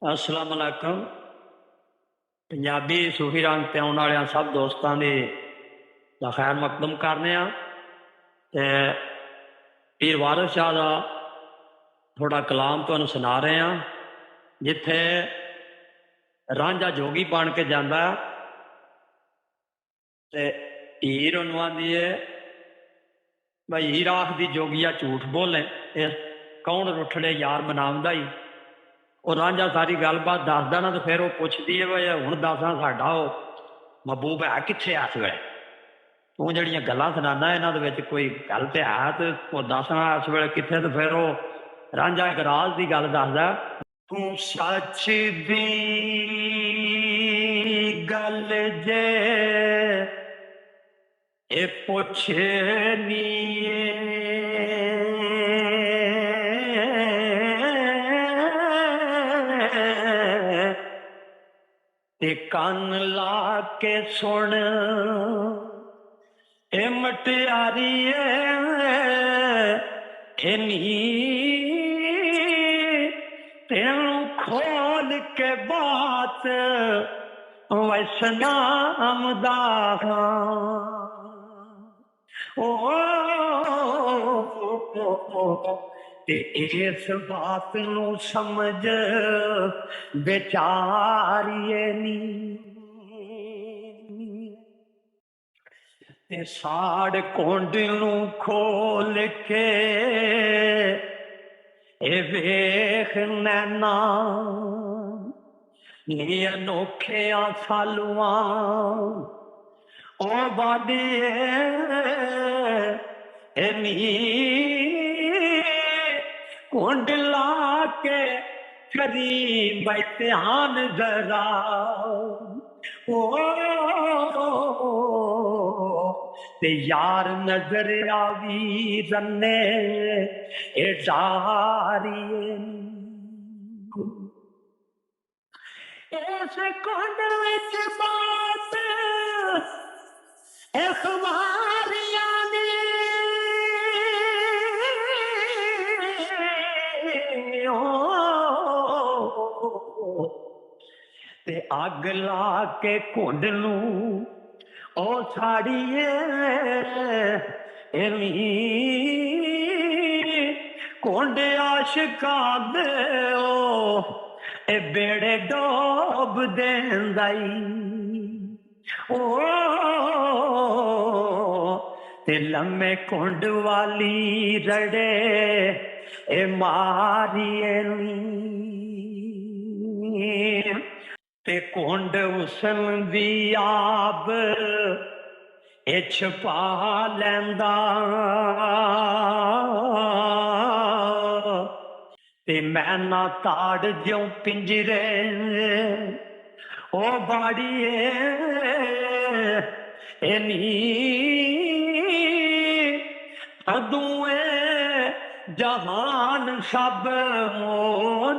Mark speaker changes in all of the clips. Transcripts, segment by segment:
Speaker 1: अस्सलाम वालेकुम। पंजाबी सूफी रंग ते आने वाले सब दोस्तों की खैर मकदम करने ते पीर वारिस शाह का थोड़ा कलाम तुहानू सुना रहे हैं जिथे रांझा जोगी बन के जाता ते हीर उन्होंने आंदी है भाई हीर आखदी जोगिया झूठ बोले कौन रुठड़े यार मनावदा ही। और रांझा सारी गलबात दसदा ना तो फिर वो पुछदी है भाई हुण दस साडा महबूब है कित्थे इस वेले तू जड़ियां गल्लां सुनाना इन्हां दे विच कोई गल ते है तो दस इस वेले कित्थे। तो फिर वो रांझा एक राज की गल दसदा तू सच दी गल जे ए पुछनी ते कान ला के सुन ए मटियारी तेनू खोल के बात वैसनाम दा ते इस बात नू समझ बेचारिए नी ते साड़ कुंड नू खोल के ए वेख नैना नी अनोखिया सालुआ ओ बाडिए नी कुंड ला के करी बैत्यान जरा ते यार नजर आवी रन्ने ए डारिए इस कुंड विच बात अखबारियां दी ते अग ला के कुंड नू ओ साड़िए कुंड आशिका दे ए बेड़े डोब देंदाई ते लम्मे कुंड वाली रड़े ए मारिए ते कुंड उसन दी आब ए छपा लैंदा ते मैना ताड़ ज्यों पिंजरे ओ बाड़िए अदुए जहान सब ओ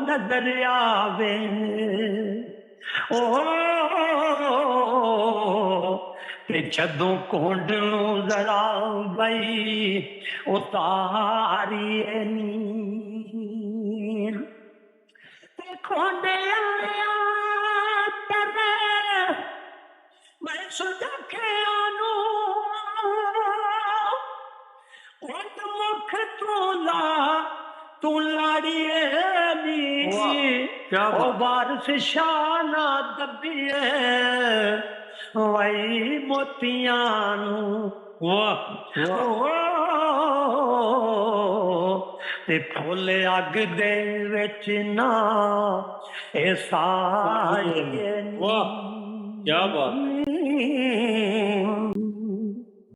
Speaker 1: नजर आवे ते जदों कुंड नू जरा बई उतारिए ते कुंड आया तेरे मैं सुदखिया नू कुंड मुख तूला तू लाड़िए ओ वारिस शाह ना दबिए वही मोतियां ते फुल अग दे विच ना ए साए
Speaker 2: क्या बात।